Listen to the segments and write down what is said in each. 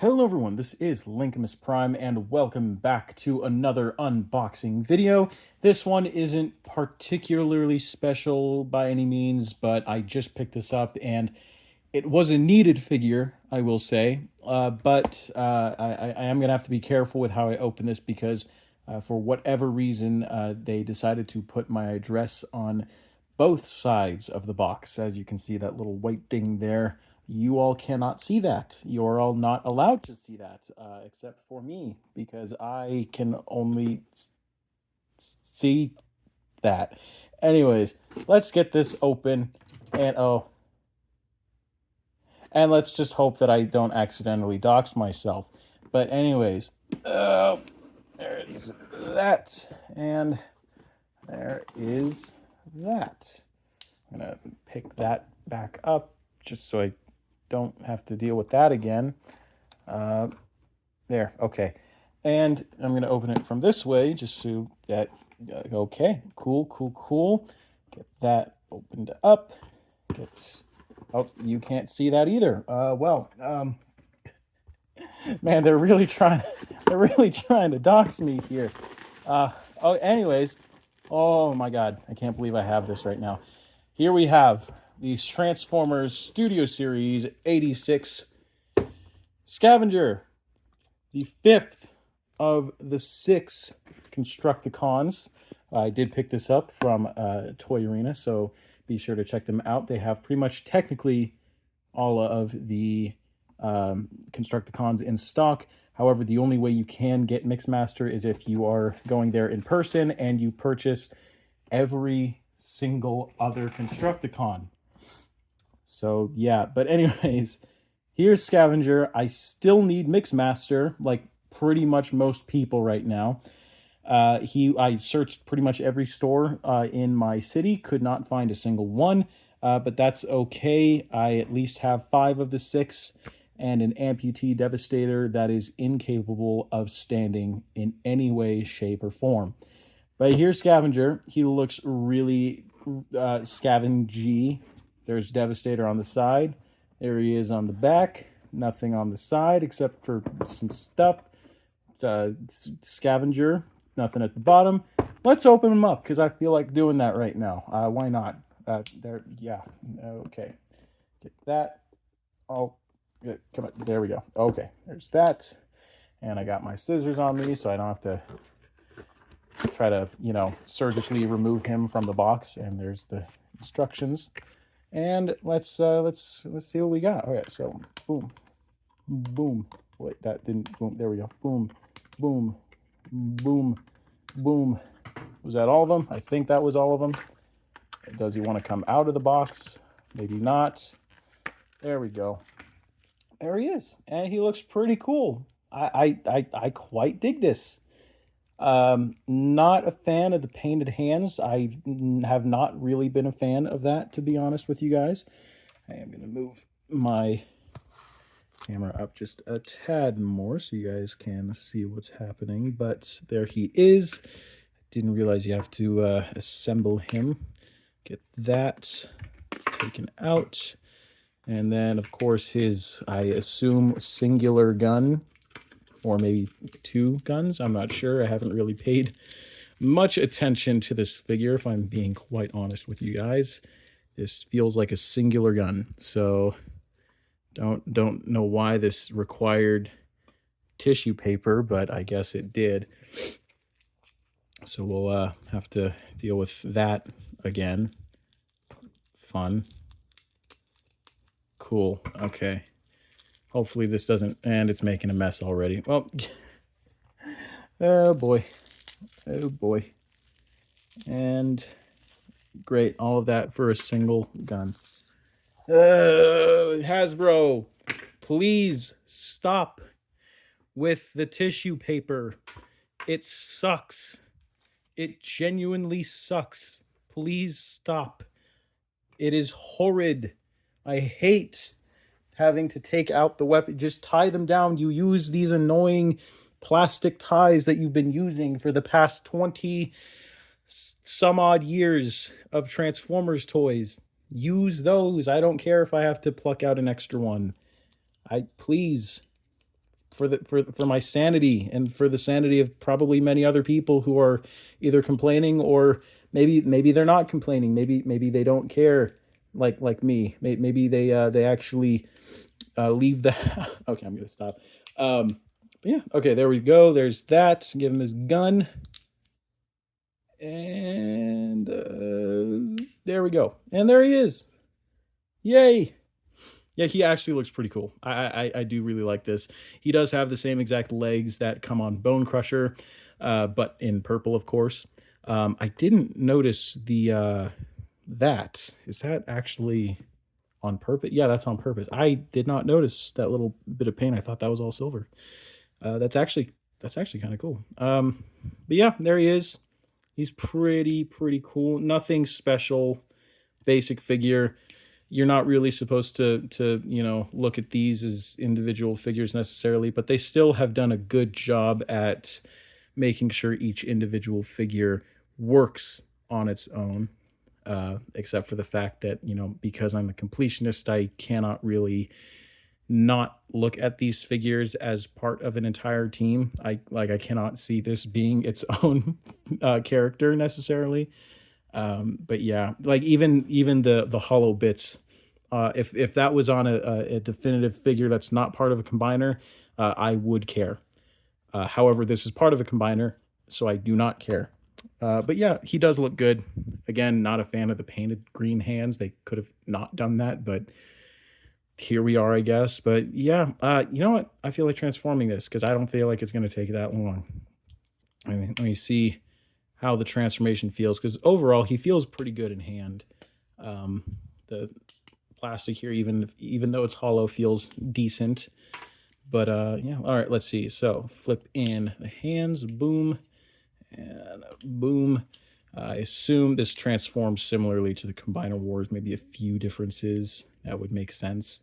Hello everyone, this is Linkamus Prime and welcome back to another unboxing video. This one isn't particularly special by any means, but I just picked this up and it was a needed figure, I will say. I am going to have to be careful with how I open this because for whatever reason, they decided to put my address on both sides of the box. As you can see, that little white thing there, you all cannot see that. You're all not allowed to see that, except for me, because I can only see that. Anyways, let's get this open, and let's just hope that I don't accidentally dox myself. But anyways, there's that, and there is that. I'm gonna pick that back up just so I don't have to deal with that again. There, okay. And I'm gonna open it from this way just so that, okay, cool. Get that opened up. Oh, you can't see that either. Man, they're really trying to dox me here. Anyways, oh my God, I can't believe I have this right now. Here we have the Transformers Studio Series 86 Scavenger, the fifth of the 6 Constructicons. I did pick this up from Toy Arena, so be sure to check them out. They have pretty much technically all of the Constructicons in stock. However, the only way you can get Mixmaster is if you are going there in person and you purchase every single other Constructicon. So yeah, but anyways, here's Scavenger. I still need Mixmaster, like pretty much most people right now. I searched pretty much every store in my city, could not find a single one, but that's okay. I at least have 5 of the 6 and an amputee Devastator that is incapable of standing in any way, shape, or form. But here's Scavenger. He looks really scavengy. There's Devastator on the side. There he is on the back. Nothing on the side except for some stuff. Scavenger. Nothing at the bottom. Let's open them up because I feel like doing that right now. Why not? Yeah. Okay. Get that. Oh, come on. There we go. Okay. There's that. And I got my scissors on me so I don't have to try to, surgically remove him from the box. And there's the instructions. And let's see what we got. All right. So boom, boom. Wait, that didn't. Boom. There we go. Boom, boom, boom, boom. Was that all of them? I think that was all of them. Does he want to come out of the box? Maybe not. There we go. There he is, and he looks pretty cool. I quite dig this. Not a fan of the painted hands. I have not really been a fan of that, to be honest with you guys. I am going to move my camera up just a tad more so you guys can see what's happening. But there he is. Didn't realize you have to assemble him. Get that taken out. And then, of course, his, I assume, singular gun. Or maybe 2 guns. I'm not sure. I haven't really paid much attention to this figure, if I'm being quite honest with you guys. This feels like a singular gun. So don't know why this required tissue paper, but I guess it did. So we'll have to deal with that again. Fun. Cool. Okay. Hopefully this doesn't, and it's making a mess already. Well, oh boy. Oh boy. And great, all of that for a single gun. Hasbro, please stop with the tissue paper. It sucks. It genuinely sucks. Please stop. It is horrid. I hate having to take out the weapon. Just tie them down. You use these annoying plastic ties that you've been using for the past 20 some odd years of Transformers toys. Use those. I don't care if I have to pluck out an extra one. Please, for my sanity and for the sanity of probably many other people who are either complaining or maybe they're not complaining. Maybe they don't care like me. Maybe they actually leave the okay, I'm gonna stop. Yeah, okay, there we go. There's that. Give him his gun. And there we go. And there he is. Yay. Yeah, he actually looks pretty cool. I do really like this. He does have the same exact legs that come on Bone Crusher, but in purple, of course. I didn't notice the that. Is that actually on purpose? Yeah, that's on purpose. I did not notice that little bit of paint. I thought that was all silver. That's actually kind of cool. But yeah, there he is. He's pretty cool. Nothing special. Basic figure. You're not really supposed to look at these as individual figures necessarily, but they still have done a good job at making sure each individual figure works on its own. Except for the fact that, because I'm a completionist, I cannot really not look at these figures as part of an entire team. I cannot see this being its own character necessarily. But yeah, like even the hollow bits, if that was on a definitive figure that's not part of a combiner, I would care. However, this is part of a combiner, so I do not care. But yeah, he does look good. Again, not a fan of the painted green hands. They could have not done that, but here we are, I guess. But yeah, you know what? I feel like transforming this because I don't feel like it's going to take that long. I mean, let me see how the transformation feels, because overall he feels pretty good in hand. The plastic here, even though it's hollow, feels decent. But yeah, all right, let's see. So flip in the hands, boom, and boom. I assume this transforms similarly to the Combiner Wars, maybe a few differences. That would make sense.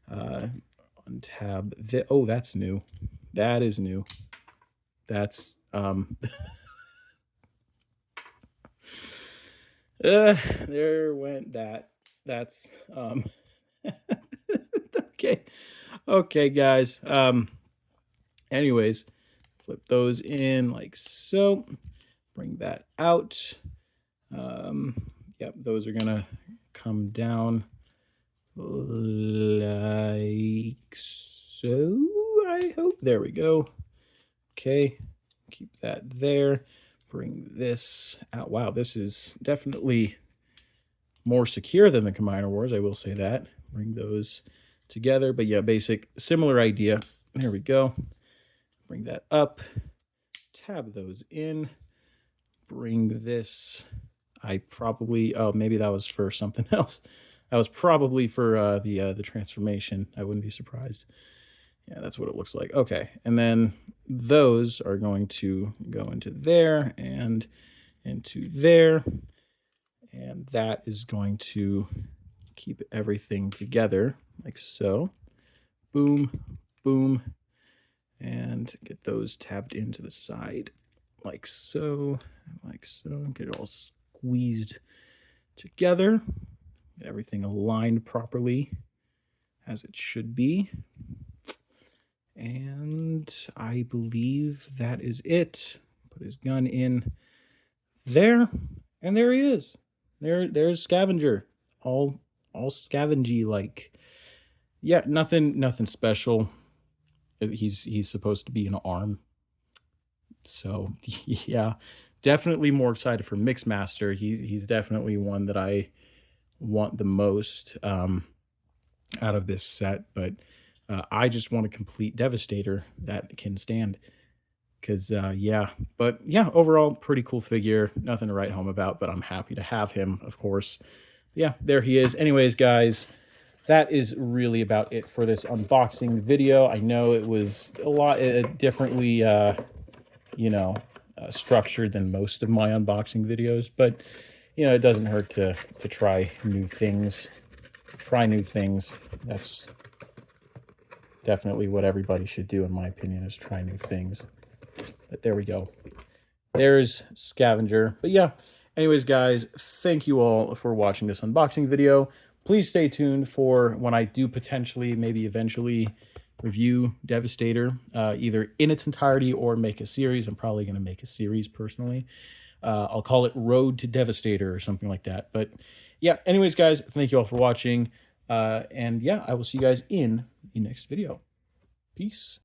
Untab. Oh, that's new. That is new. That's there went that. That's okay guys. Anyways, flip those in like so. Bring that out. Yep, those are gonna come down like so, I hope. There we go. Okay, keep that there. Bring this out. Wow, this is definitely more secure than the Combiner Wars, I will say that. Bring those together, but yeah, basic, similar idea. There we go. Bring that up. Tab those in. Bring this. Oh, maybe that was for something else. That was probably for the transformation. I wouldn't be surprised. Yeah, that's what it looks like. Okay, and then those are going to go into there and into there. And that is going to keep everything together like so. Boom, boom. And get those tabbed into the side like so, like so. Get it all squeezed together. Get everything aligned properly as it should be. And I believe that is it. Put his gun in there, and there he is. There's Scavenger, all scavengy like. Yeah, nothing special. He's supposed to be an arm. So yeah, definitely more excited for Mixmaster. He's definitely one that I want the most out of this set, but I just want a complete Devastator that can stand. Because, yeah. But, yeah, overall, pretty cool figure. Nothing to write home about, but I'm happy to have him, of course. Yeah, there he is. Anyways, guys, that is really about it for this unboxing video. I know it was a lot differently, structured than most of my unboxing videos. But, it doesn't hurt to try new things. Try new things. That's definitely what everybody should do, in my opinion, is try new things. But there we go. There's Scavenger. But yeah, anyways, guys, thank you all for watching this unboxing video. Please stay tuned for when I do potentially, maybe eventually, review Devastator, either in its entirety or make a series. I'm probably going to make a series personally. I'll call it Road to Devastator or something like that. But yeah, anyways, guys, thank you all for watching. And yeah, I will see you guys in the next video. Peace.